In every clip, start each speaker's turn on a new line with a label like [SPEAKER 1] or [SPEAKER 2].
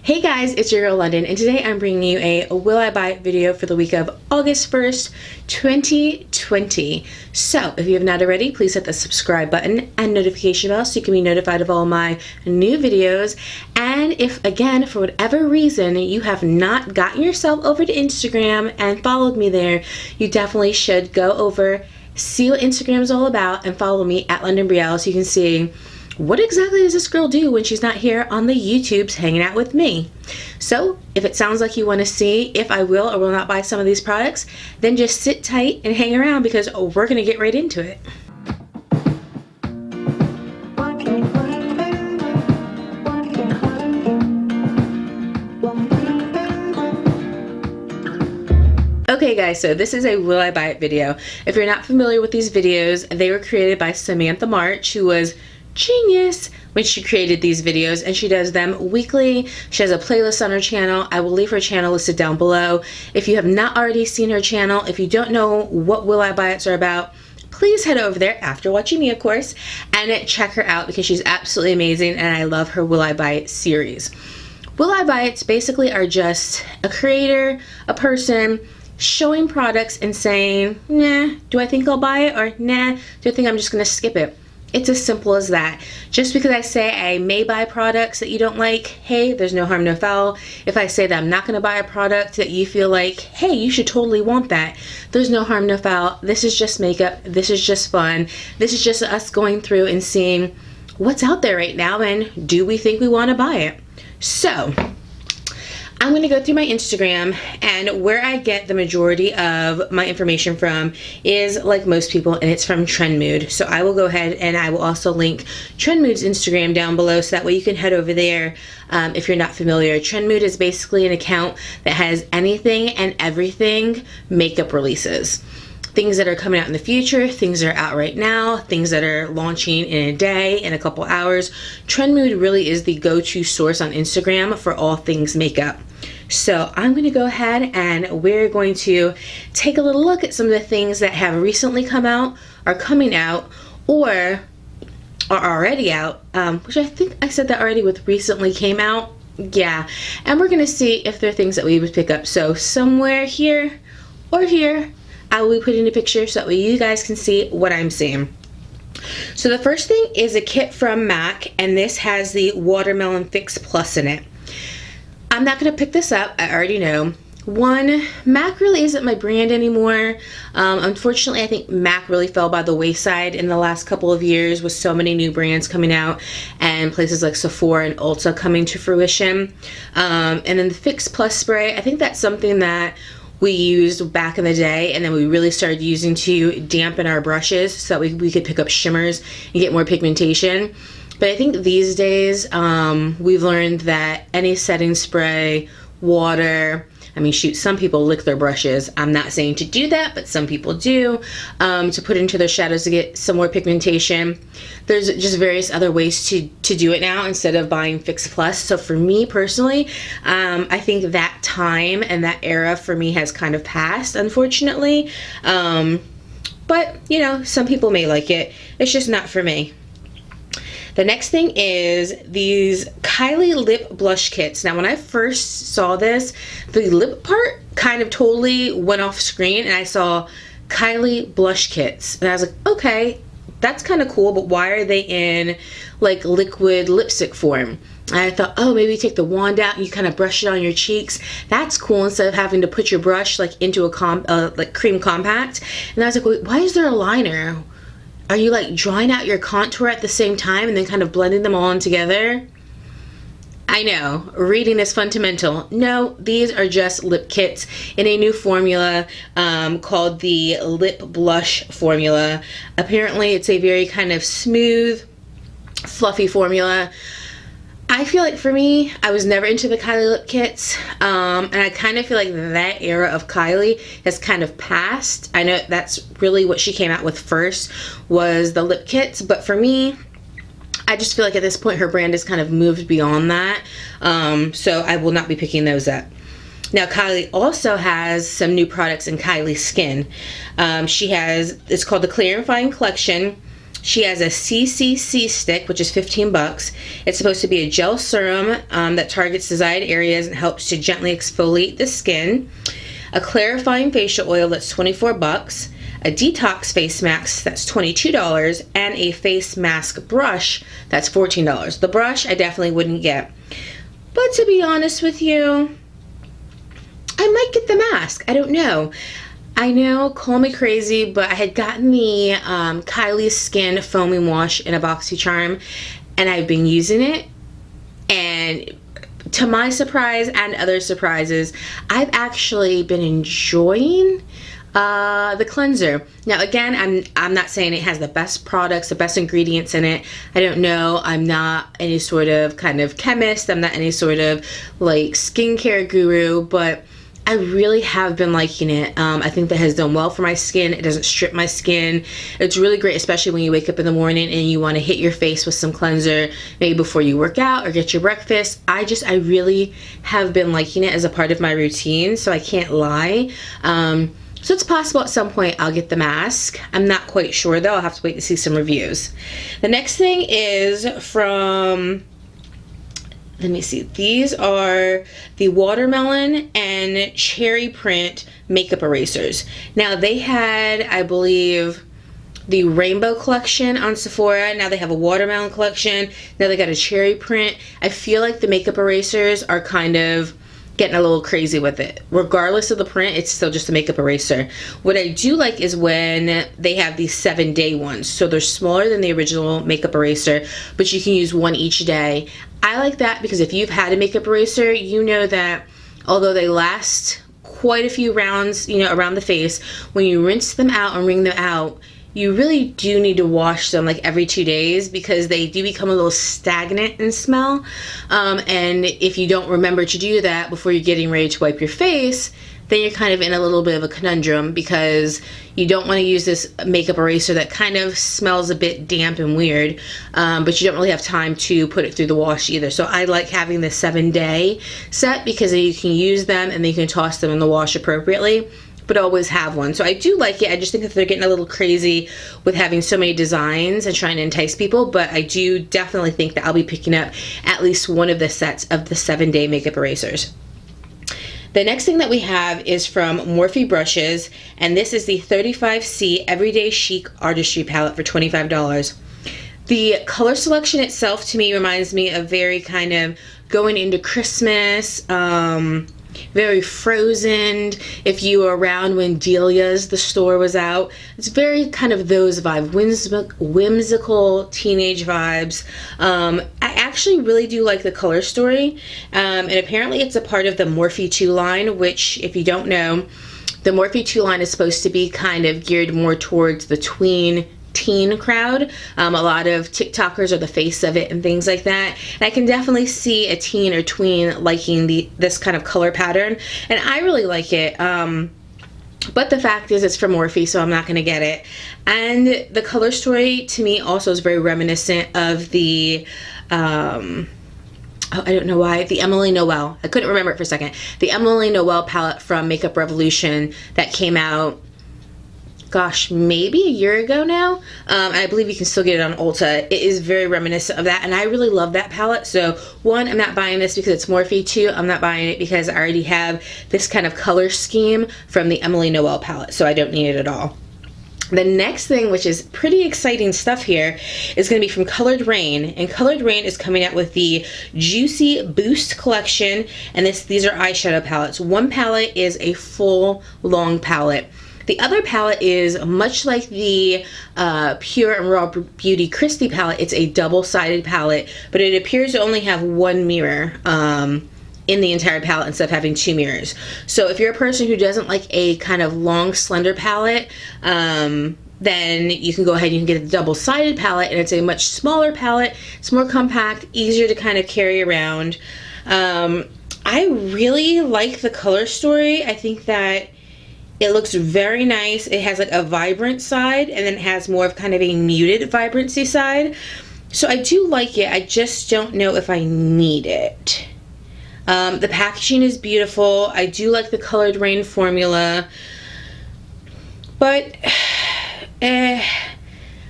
[SPEAKER 1] Hey guys, it's your girl Londyn, and today I'm bringing you a Will I Buy It video for the week of August 1st, 2020. So, if you have not already, please hit the subscribe button and notification bell so you can be notified of all my new videos. And if, again, for whatever reason, you have not gotten yourself over to Instagram and followed me there, you definitely should go over, see what Instagram is all about, and follow me at Londyn Brielle so you can see what exactly does this girl do when she's not here on the YouTubes hanging out with me. So if it sounds like you want to see if I will or will not buy some of these products, then just sit tight and hang around because we're going to get right into it. Okay guys, so this is a Will I Buy It video. If you're not familiar with these videos, they were created by Samantha March, who was genius when she created these videos, and she does them weekly. She has a playlist on her channel. I will leave her channel listed down below. If you have not already seen her channel, if you don't know what Will I Buy It's are about, please head over there after watching me, of course, and check her out because she's absolutely amazing, and I love her Will I Buy It series. Will I Buy It's basically are just a creator, a person showing products and saying, nah, do I think I'll buy it, or nah, do I think I'm just gonna skip it? It's as simple as that. Just because I say I may buy products that you don't like, hey, there's no harm, no foul. If I say that I'm not gonna buy a product that you feel like, hey, you should totally want that, there's no harm, no foul. This is just makeup, this is just fun. This is just us going through and seeing what's out there right now and do we think we wanna buy it. So, I'm going to go through my Instagram, and where I get the majority of my information from is, like most people, and it's from Trendmood. So I will go ahead and I will also link Trendmood's Instagram down below so that way you can head over there if you're not familiar. Trendmood is basically an account that has anything and everything makeup releases. Things that are coming out in the future, things that are out right now, things that are launching in a day, in a couple hours. Trendmood really is the go-to source on Instagram for all things makeup. So I'm going to go ahead and we're going to take a little look at some of the things that have recently come out, are coming out, or are already out, which I think I said that already with recently came out. Yeah, and we're going to see if there are things that we would pick up. So somewhere here or here, I will be putting a picture so that way you guys can see what I'm seeing. So the first thing is a kit from MAC, and this has the Watermelon Fix Plus in it. I'm not going to pick this up, I already know. One, MAC really isn't my brand anymore. Unfortunately, I think MAC really fell by the wayside in the last couple of years with so many new brands coming out and places like Sephora and Ulta coming to fruition. And then the Fix Plus spray, I think that's something that we used back in the day, and then we really started using to dampen our brushes so that we could pick up shimmers and get more pigmentation. But I think these days we've learned that any setting spray, water, I mean, shoot, some people lick their brushes. I'm not saying to do that, but some people do, to put into their shadows to get some more pigmentation. There's just various other ways to do it now instead of buying Fix Plus. So for me personally, I think that time and that era for me has kind of passed, unfortunately. But, you know, some people may like it. It's just not for me. The next thing is these Kylie lip blush kits. Now when I first saw this, the lip part kind of totally went off screen and I saw Kylie blush kits. And I was like, okay, that's kind of cool, but why are they in like liquid lipstick form? And I thought, oh, maybe you take the wand out and you kind of brush it on your cheeks. That's cool, instead of having to put your brush like into a like cream compact. And I was like, wait, why is there a liner? Are you like drawing out your contour at the same time and then kind of blending them all in together? I know, reading is fundamental. No, these are just lip kits in a new formula called the Lip Blush formula. Apparently it's a very kind of smooth, fluffy formula. I feel like for me, I was never into the Kylie lip kits, and I kind of feel like that era of Kylie has kind of passed. I know that's really what she came out with first, was the lip kits, but for me, I just feel like at this point her brand has kind of moved beyond that, so I will not be picking those up. Now Kylie also has some new products in Kylie Skin. She has, it's called the Clarifying Collection. She has a CCC stick, which is 15 bucks. It's supposed to be a gel serum that targets desired areas and helps to gently exfoliate the skin. A clarifying facial oil that's 24 bucks. A detox face mask that's $22, and a face mask brush that's $14. The brush I definitely wouldn't get. But to be honest with you, I might get the mask. I don't know. I know, call me crazy, but I had gotten the Kylie Skin foaming wash in a BOXYCHARM, and I've been using it, and to my surprise and other surprises, I've actually been enjoying the cleanser. Now again, I'm not saying it has the best products, the best ingredients in it. I don't know. I'm not any sort of kind of chemist. I'm not any sort of like skincare guru, but I really have been liking it. I think that has done well for my skin. It doesn't strip my skin. It's really great, especially when you wake up in the morning and you want to hit your face with some cleanser, maybe before you work out or get your breakfast. I really have been liking it as a part of my routine, so I can't lie. So it's possible at some point I'll get the mask. I'm not quite sure though. I'll have to wait to see some reviews. The next thing is from, let me see, these are the watermelon and cherry print makeup erasers. Now they had, I believe, the rainbow collection on Sephora. Now they have a watermelon collection. Now they got a cherry print. I feel like the makeup erasers are kind of getting a little crazy with it. Regardless of the print, it's still just a makeup eraser. What I do like is when they have these 7-day ones. So they're smaller than the original makeup eraser, but you can use one each day. I like that because if you've had a makeup eraser, you know that although they last quite a few rounds, you know, around the face, when you rinse them out and wring them out, you really do need to wash them like every 2 days because they do become a little stagnant in smell. And if you don't remember to do that before you're getting ready to wipe your face, then you're kind of in a little bit of a conundrum because you don't want to use this makeup eraser that kind of smells a bit damp and weird, but you don't really have time to put it through the wash either. So I like having the 7-day set because then you can use them and then you can toss them in the wash appropriately, but always have one. So I do like it. I just think that they're getting a little crazy with having so many designs and trying to entice people, but I do definitely think that I'll be picking up at least one of the sets of the 7-day makeup erasers. The next thing that we have is from Morphe Brushes, and this is the 35C Everyday Chic Artistry Palette for $25. The color selection itself to me reminds me of very kind of going into Christmas, very Frozen, if you were around when Delia's, the store, was out. It's very kind of those vibes, whimsical teenage vibes. I actually really do like the color story, and apparently it's a part of the Morphe 2 line, which, if you don't know, the Morphe 2 line is supposed to be kind of geared more towards the teen crowd. A lot of TikTokers are the face of it and things like that. And I can definitely see a teen or tween liking this kind of color pattern, and I really like it. But the fact is it's from Morphe, so I'm not going to get it. And the color story to me also is very reminiscent of the I don't know why, the Emily Noel. I couldn't remember it for a second. The Emily Noel palette from Makeup Revolution that came out, gosh, maybe a year ago now. I believe you can still get it on Ulta. It is very reminiscent of that, and I really love that palette. So one, I'm not buying this because it's Morphe. Two, I'm not buying it because I already have this kind of color scheme from the Emily Noel palette, so I don't need it at all. The next thing, which is pretty exciting stuff here, is going to be from Colored Rain, and Colored Rain is coming out with the Juicy Boost collection, and these are eyeshadow palettes. One palette is a full long palette. The other palette is much like the Pure and Raw Beauty Christy palette. It's a double-sided palette, but it appears to only have one mirror in the entire palette instead of having two mirrors. So if you're a person who doesn't like a kind of long, slender palette, then you can go ahead and you can get a double-sided palette, and it's a much smaller palette. It's more compact, easier to kind of carry around. I really like the color story. I think that it looks very nice. It has like a vibrant side, and then it has more of kind of a muted vibrancy side. So I do like it. I just don't know if I need it. The packaging is beautiful. I do like the Colored Rain formula, but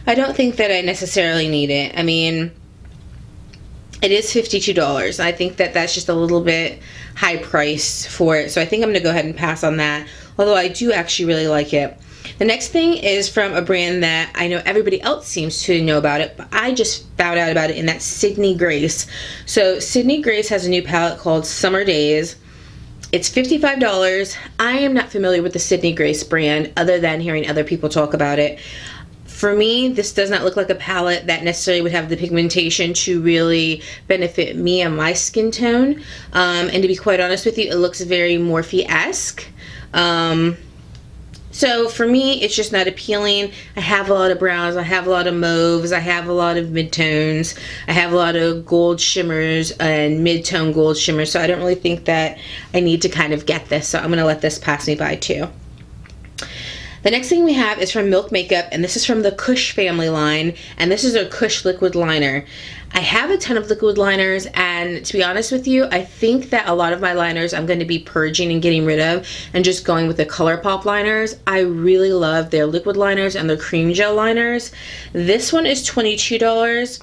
[SPEAKER 1] I don't think that I necessarily need it. I mean, it is $52. I think that that's just a little bit high price for it. So I think I'm going to go ahead and pass on that. Although I do actually really like it. The next thing is from a brand that I know everybody else seems to know about it, but I just found out about it, and that's Sydney Grace. So Sydney Grace has a new palette called Summer Days. It's $55. I am not familiar with the Sydney Grace brand other than hearing other people talk about it. For me, this does not look like a palette that necessarily would have the pigmentation to really benefit me and my skin tone. And to be quite honest with you, it looks very Morphe-esque. So for me, it's just not appealing. I have a lot of browns, I have a lot of mauves, I have a lot of midtones, I have a lot of gold shimmers and mid-tone gold shimmers, so I don't really think that I need to kind of get this, so I'm going to let this pass me by too. The next thing we have is from Milk Makeup, and this is from the Kush family line, and this is a Kush liquid liner. I have a ton of liquid liners, and to be honest with you, I think that a lot of my liners I'm going to be purging and getting rid of and just going with the Colourpop liners. I really love their liquid liners and their cream gel liners. This one is $22.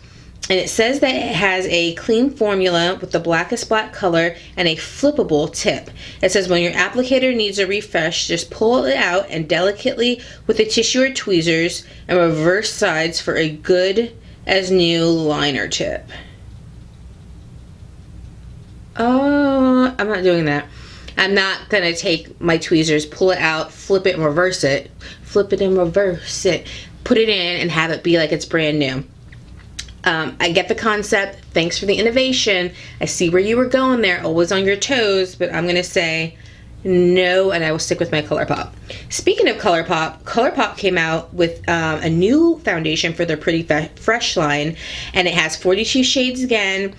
[SPEAKER 1] And it says that it has a clean formula with the blackest black color and a flippable tip. It says when your applicator needs a refresh, just pull it out and delicately with a tissue or tweezers and reverse sides for a good as new liner tip. Oh, I'm not doing that. I'm not going to take my tweezers, pull it out, flip it and reverse it. Flip it and reverse it. Put it in and have it be like it's brand new. I get the concept. Thanks for the innovation. I see where you were going there, always on your toes, but I'm going to say no, and I will stick with my Colourpop. Speaking of Colourpop, Colourpop came out with a new foundation for their Pretty Fresh line, and it has 42 shades again.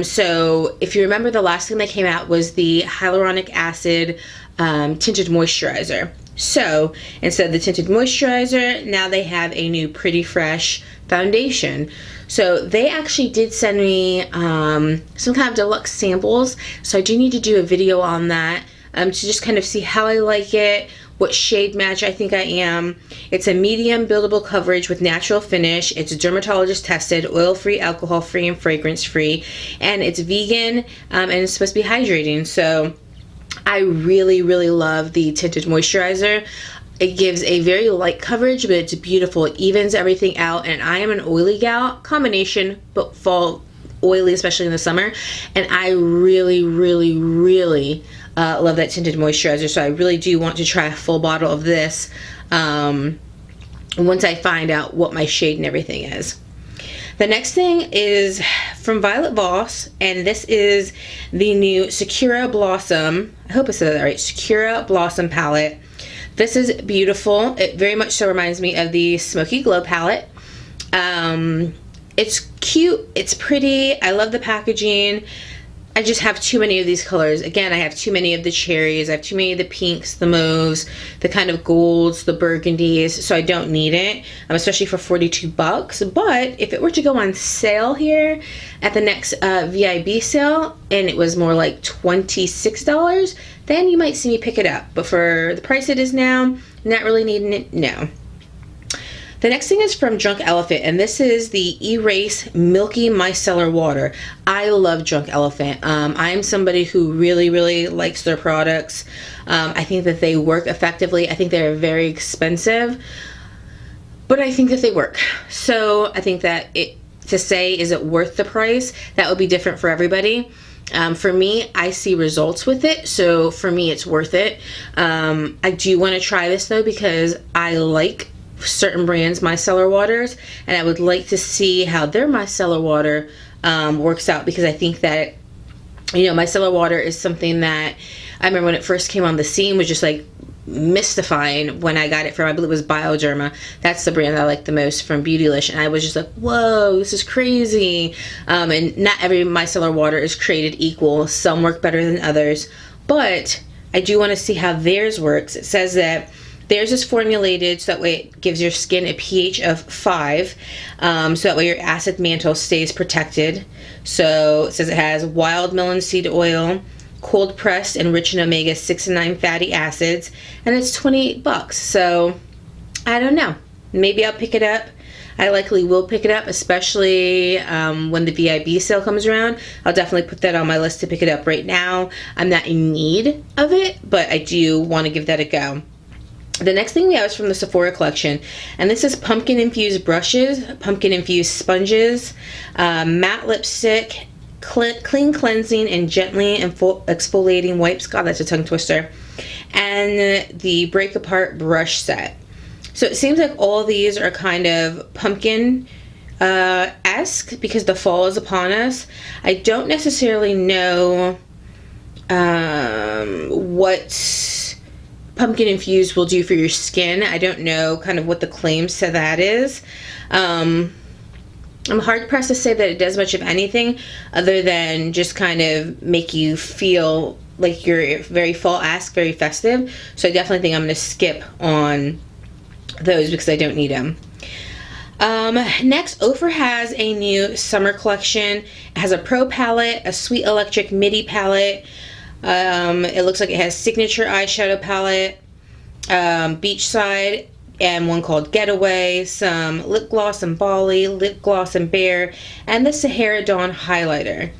[SPEAKER 1] So if you remember, the last thing that came out was the hyaluronic acid tinted moisturizer. So instead of the tinted moisturizer, now they have a new Pretty Fresh foundation. So they actually did send me some kind of deluxe samples, so I do need to do a video on that to just kind of see how I like it, what shade match I think I am. It's a medium buildable coverage with natural finish. It's dermatologist tested, oil-free, alcohol-free, and fragrance-free, and it's vegan, and it's supposed to be hydrating. So I really, really love the tinted moisturizer. It gives a very light coverage, but it's beautiful. It evens everything out, and I am an oily gal, combination, but fall oily, especially in the summer, and I really, really, really love that tinted moisturizer, so I really do want to try a full bottle of this once I find out what my shade and everything is. The next thing is from Violet Voss, and this is the new Sakura Blossom. I hope I said that right. Sakura Blossom palette. This is beautiful. It very much so reminds me of the Smoky Glow palette. It's cute. It's pretty. I love the packaging. I just have too many of these colors. Again, I have too many of the cherries. I have too many of the pinks, the mauves, the kind of golds, the burgundies, so I don't need it, especially for 42 bucks. But if it were to go on sale here at the next VIB sale, and it was more like $26, then you might see me pick it up. But for the price it is now, not really needing it, no. The next thing is from Drunk Elephant, and this is the Erase Milky Micellar Water. I love Drunk Elephant. I'm somebody who really, really likes their products. I think that they work effectively. I think they're very expensive, but I think that they work. So I think that to say, is it worth the price? That would be different for everybody. For me, I see results with it, so for me it's worth it. I do want to try this though, because I like certain brands micellar waters, and I would like to see how their micellar water works out, because I think that, you know, micellar water is something that I remember when it first came on the scene was just like mystifying when I got it from, I believe it was Bioderma. That's the brand that I like the most from Beautylish, and I was just like, whoa, this is crazy. And not every micellar water is created equal. Some work better than others, but I do want to see how theirs works. It says that theirs is formulated so that way it gives your skin a pH of 5, so that way your acid mantle stays protected. So it says it has wild melon seed oil, cold pressed and rich in omega-6 and 9 fatty acids, and it's 28 bucks. So I don't know, maybe I'll pick it up. I likely will pick it up, especially when the VIB sale comes around. I'll definitely put that on my list to pick it up. Right now, I'm not in need of it, but I do want to give that a go. The next thing we have is from the Sephora collection, and this is pumpkin infused brushes, pumpkin infused sponges, matte lipstick, clean cleansing and gently exfoliating wipes. God, that's a tongue twister. And the break apart brush set. So it seems like all these are kind of pumpkin esque because the fall is upon us. I don't necessarily know what pumpkin infused will do for your skin. I don't know kind of what the claims to that is. I'm hard pressed to say that it does much of anything other than just kind of make you feel like you're very fall-esque, very festive. So I definitely think I'm going to skip on those because I don't need them. Next, Ofra has a new summer collection. It has a Pro palette, a Sweet Electric MIDI palette. It looks like it has Signature eyeshadow palette, Beachside, and one called Getaway, some lip gloss and Bali, lip gloss and Bear, and the Sahara Dawn highlighter.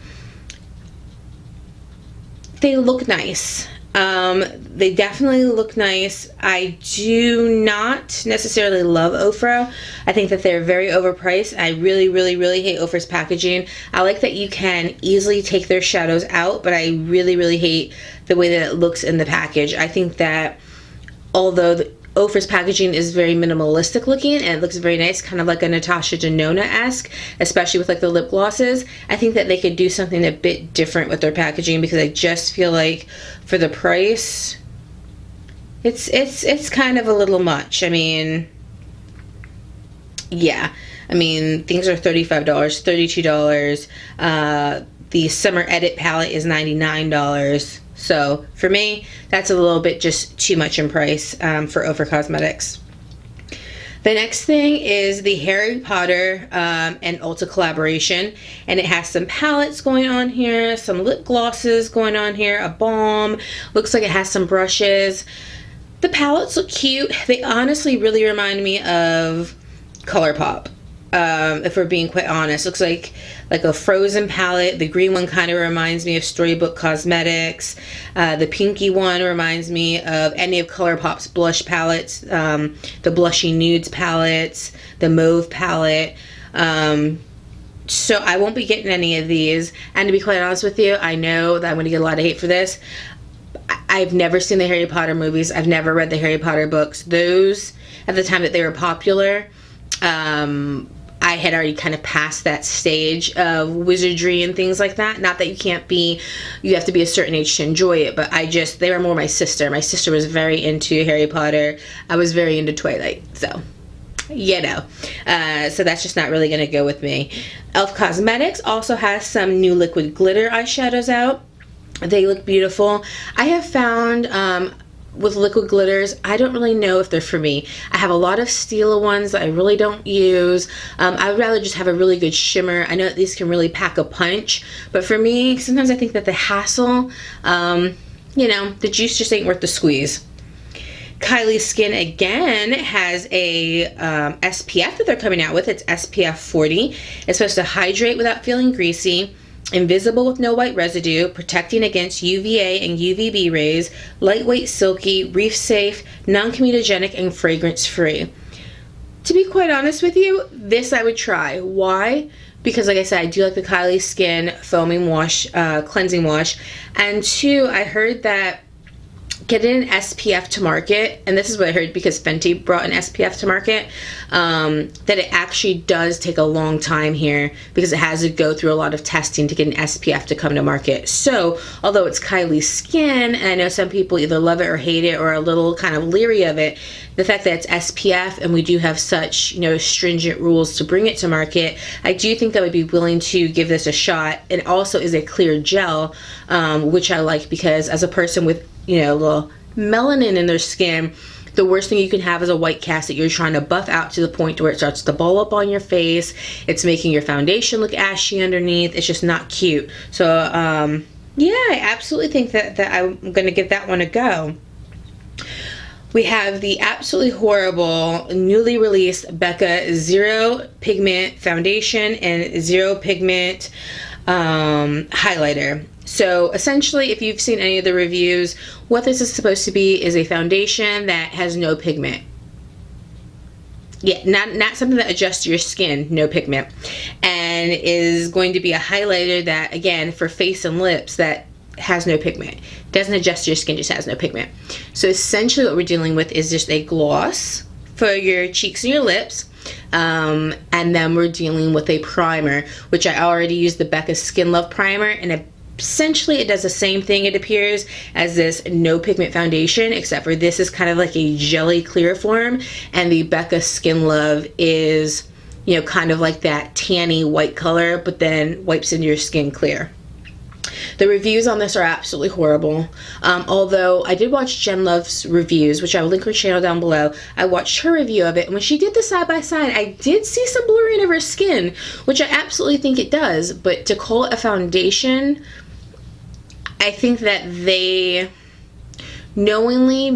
[SPEAKER 1] They look nice. They definitely look nice. I do not necessarily love Ofra. I think that they're very overpriced. I really, really, really hate Ofra's packaging. I like that you can easily take their shadows out, but I really, really hate the way that it looks in the package. I think that although Ofra's packaging is very minimalistic looking and it looks very nice, kind of like a Natasha Denona-esque, especially with like the lip glosses, I think that they could do something a bit different with their packaging because I just feel like for the price, it's kind of a little much. I mean, yeah. I mean, things are $35, $32. The Summer Edit palette is $99. So for me, that's a little bit just too much in price for Ofra Cosmetics. The next thing is the Harry Potter and Ulta collaboration, and it has some palettes going on here, some lip glosses going on here, a balm, looks like it has some brushes. The palettes look cute. They honestly really remind me of Colourpop. If we're being quite honest, looks like a Frozen palette. The green one kind of reminds me of Storybook Cosmetics. The pinky one reminds me of any of Colourpop's blush palettes, the Blushy Nudes palettes, the Mauve palette. So I won't be getting any of these. And to be quite honest with you, I know that I'm going to get a lot of hate for this. I've never seen the Harry Potter movies. I've never read the Harry Potter books. Those, at the time that they were popular, I had already kind of passed that stage of wizardry and things like that. Not that you have to be a certain age to enjoy it, but they were more my sister. My sister was very into Harry Potter. I was very into Twilight, so, you know. So that's just not really going to go with me. e.l.f. Cosmetics also has some new liquid glitter eyeshadows out. They look beautiful. I have found, with liquid glitters, I don't really know if they're for me. I have a lot of Stila ones that I really don't use. I would rather just have a really good shimmer. I know that these can really pack a punch, but for me, sometimes I think that the hassle, you know, the juice just ain't worth the squeeze. Kylie Skin again has a SPF that they're coming out with. It's SPF 40. It's supposed to hydrate without feeling greasy, invisible with no white residue, protecting against UVA and UVB rays, lightweight, silky, reef safe, non-comedogenic, and fragrance free. To be quite honest with you, this I would try. Why? Because like I said, I do like the Kylie Skin foaming wash, cleansing wash, and two, I heard that getting an SPF to market, and this is what I heard because Fenty brought an SPF to market, that it actually does take a long time here because it has to go through a lot of testing to get an SPF to come to market. So although it's Kylie Skin, and I know some people either love it or hate it or are a little kind of leery of it, the fact that it's SPF and we do have such, you know, stringent rules to bring it to market, I do think that I would be willing to give this a shot. It also is a clear gel, which I like because as a person with, you know, a little melanin in their skin, the worst thing you can have is a white cast that you're trying to buff out to the point where it starts to ball up on your face. It's making your foundation look ashy underneath. It's just not cute. So, yeah, I absolutely think that I'm going to give that one a go. We have the absolutely horrible, newly released Becca Zero Pigment Foundation and Zero Pigment Highlighter. So essentially, if you've seen any of the reviews, what this is supposed to be is a foundation that has no pigment. Yeah, not something that adjusts your skin, no pigment. And is going to be a highlighter that, again, for face and lips, that has no pigment. Doesn't adjust your skin, just has no pigment. So essentially what we're dealing with is just a gloss for your cheeks and your lips. And then we're dealing with a primer, which I already used the Becca Skin Love Primer, and essentially it does the same thing, it appears, as this no pigment foundation, except for this is kind of like a jelly clear form, and the Becca Skin Love is, you know, kind of like that tanny white color, but then wipes into your skin clear. The reviews on this are absolutely horrible. Although I did watch Jen Love's reviews, which I will link her channel down below. I watched her review of it, and when she did the side by side, I did see some blurring of her skin, which I absolutely think it does. But to call it a foundation, I think that they knowingly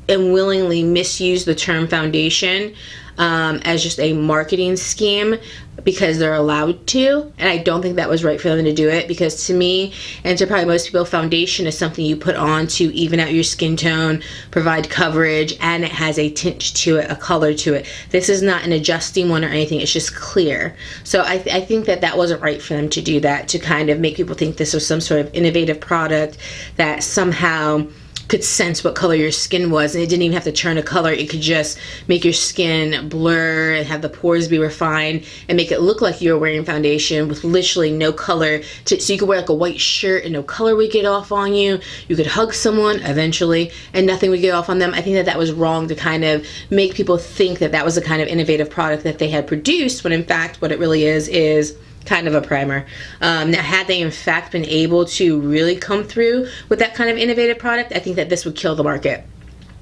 [SPEAKER 1] and willingly misuse the term foundation as just a marketing scheme because they're allowed to, and I don't think that was right for them to do it, because to me, and to probably most people, foundation is something you put on to even out your skin tone, provide coverage, and it has a tint to it, a color to it. This is not an adjusting one or anything, it's just clear. So I think that that wasn't right for them to do that, to kind of make people think this was some sort of innovative product that somehow could sense what color your skin was, and it didn't even have to turn a color. It could just make your skin blur and have the pores be refined and make it look like you're wearing foundation with literally no color. So you could wear like a white shirt and no color would get off on you. You could hug someone eventually and nothing would get off on them. I think that that was wrong to kind of make people think that that was a kind of innovative product that they had produced, when in fact what it really is kind of a primer. Now, had they in fact been able to really come through with that kind of innovative product, I think that this would kill the market.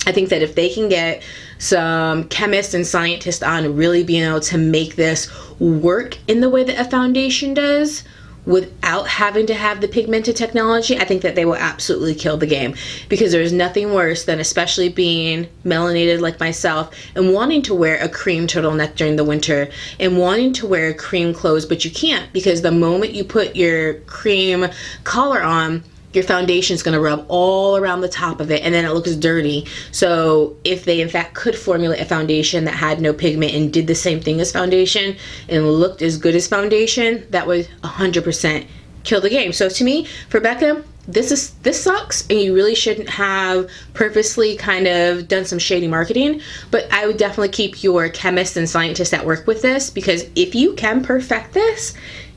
[SPEAKER 1] I think that if they can get some chemists and scientists on really being able to make this work in the way that a foundation does, without having to have the pigmented technology, I think that they will absolutely kill the game, because there's nothing worse than, especially being melanated like myself and wanting to wear a cream turtleneck during the winter and wanting to wear cream clothes, but you can't, because the moment you put your cream collar on, your foundation is going to rub all around the top of it, and then it looks dirty. So if they in fact could formulate a foundation that had no pigment and did the same thing as foundation and looked as good as foundation, that would 100% kill the game. So to me, for Becca, this sucks, and you really shouldn't have purposely kind of done some shady marketing. But I would definitely keep your chemists and scientists that work with this, because if you can perfect this,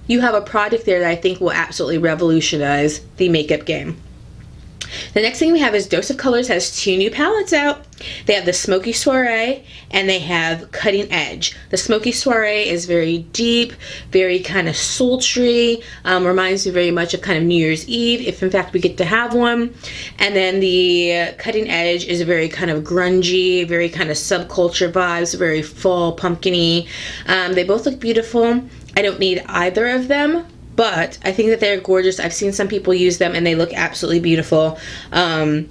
[SPEAKER 1] you have a product there that I think will absolutely revolutionize the makeup game. The next thing we have is Dose of Colors has 2 new palettes out. They have the Smoky Soiree and they have Cutting Edge. The Smoky Soiree is very deep, very kind of sultry, reminds me very much of kind of New Year's Eve, if in fact we get to have one. And then the Cutting Edge is very kind of grungy, very kind of subculture vibes, very fall pumpkin-y. They both look beautiful. I don't need either of them, but I think that they're gorgeous. I've seen some people use them and they look absolutely beautiful. I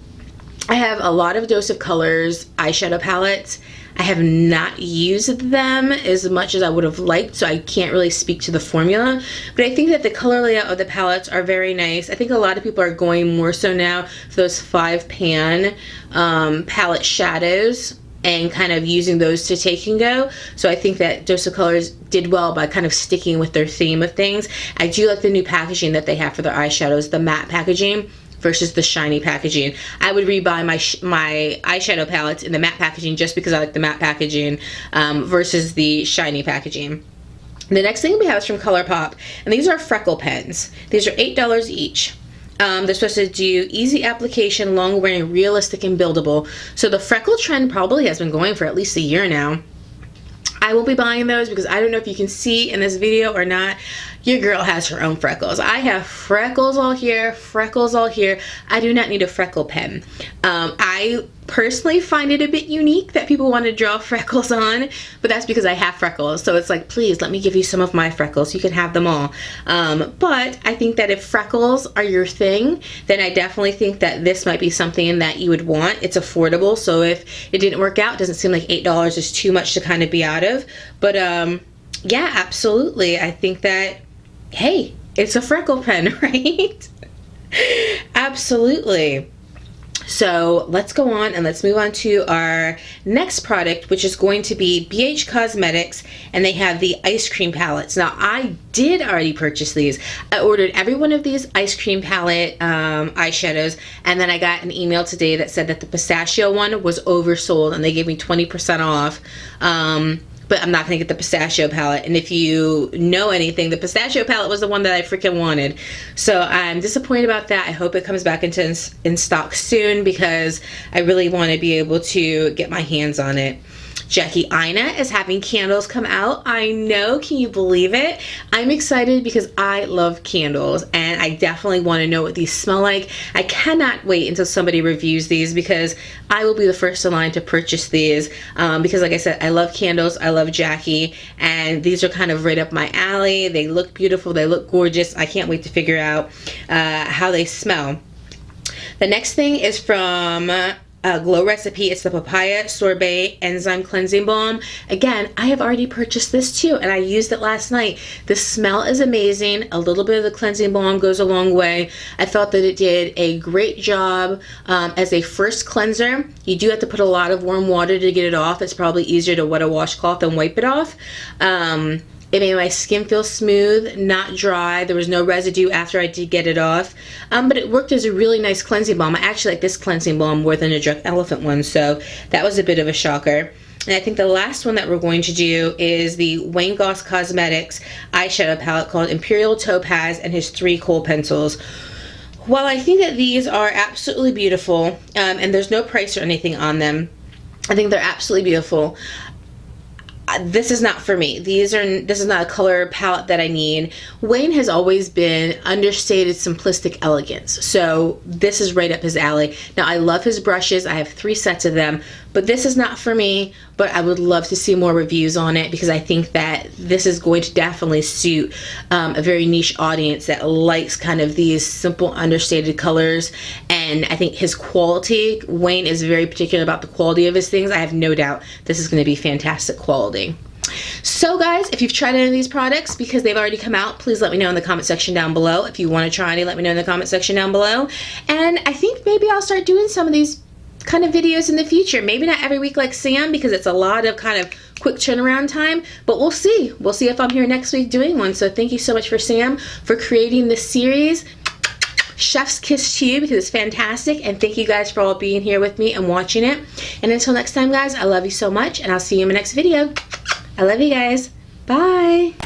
[SPEAKER 1] have a lot of Dose of Colors eyeshadow palettes. I have not used them as much as I would have liked, so I can't really speak to the formula. But I think that the color layout of the palettes are very nice. I think a lot of people are going more so now for those 5-pan palette shadows and kind of using those to take and go. So I think that Dose of Colors did well by kind of sticking with their theme of things. I do like the new packaging that they have for their eyeshadows, the matte packaging versus the shiny packaging. I would rebuy my eyeshadow palettes in the matte packaging just because I like the matte packaging versus the shiny packaging. The next thing we have is from Colourpop, and these are freckle pens. These are $8 each. They're supposed to do easy application, long wearing, realistic, and buildable. So the freckle trend probably has been going for at least a year now. I will be buying those because I don't know if you can see in this video or not. your girl has her own freckles. I have freckles all here, freckles all here. I do not need a freckle pen. I personally find it a bit unique that people want to draw freckles on, but that's because I have freckles. So it's like, please let me give you some of my freckles. You can have them all. But I think that if freckles are your thing, then I definitely think that this might be something that you would want. It's affordable, so if it didn't work out, it doesn't seem like $8 is too much to kind of be out of. But yeah, absolutely. I think that, hey, it's a freckle pen, right? Absolutely. So let's go on and let's move on to our next product, which is going to be BH Cosmetics, and they have the ice cream palettes. Now, I did already purchase these. I ordered every one of these ice cream palette eyeshadows, and then I got an email today that said that the pistachio one was oversold, and they gave me 20% off. But I'm not going to get the pistachio palette. And if you know anything, the pistachio palette was the one that I freaking wanted. So I'm disappointed about that. I hope it comes back in stock soon, because I really want to be able to get my hands on it. Jackie Aina is having candles come out. I know, can you believe it? I'm excited because I love candles, and I definitely want to know what these smell like. I cannot wait until somebody reviews these, because I will be the first in line to purchase these, because like I said, I love candles, I love Jackie, and these are kind of right up my alley. They look beautiful, they look gorgeous. I can't wait to figure out how they smell. The next thing is from Glow Recipe. It's the Papaya Sorbet Enzyme Cleansing Balm. Again, I have already purchased this too, and I used it last night. The smell is amazing. A little bit of the cleansing balm goes a long way. I felt that it did a great job as a first cleanser. You do have to put a lot of warm water to get it off. It's probably easier to wet a washcloth and wipe it off. It made my skin feel smooth, not dry. There was no residue after I did get it off. But it worked as a really nice cleansing balm. I actually like this cleansing balm more than the Drunk Elephant one, so that was a bit of a shocker. And I think the last one that we're going to do is the Wayne Goss Cosmetics eyeshadow palette called Imperial Topaz and his 3 kohl pencils. While I think that these are absolutely beautiful, and there's no price or anything on them, I think they're absolutely beautiful. This is not for me. This is not a color palette that I need. Wayne has always been understated, simplistic elegance. So this is right up his alley. Now, I love his brushes. I have 3 sets of them, but this is not for me. But I would love to see more reviews on it, because I think that this is going to definitely suit a very niche audience that likes kind of these simple, understated colors. And I think his quality, Wayne is very particular about the quality of his things. I have no doubt this is going to be fantastic quality. So guys, if you've tried any of these products, because they've already come out, please let me know in the comment section down below. If you want to try any, let me know in the comment section down below. And I think maybe I'll start doing some of these kind of videos in the future. Maybe not every week like Sam, because it's a lot of kind of quick turnaround time, but we'll see. We'll see if I'm here next week doing one. So thank you so much for Sam for creating this series. Chef's kiss to you, because it's fantastic, and thank you guys for all being here with me and watching it. And until next time guys, I love you so much, and I'll see you in my next video. I love you guys. Bye.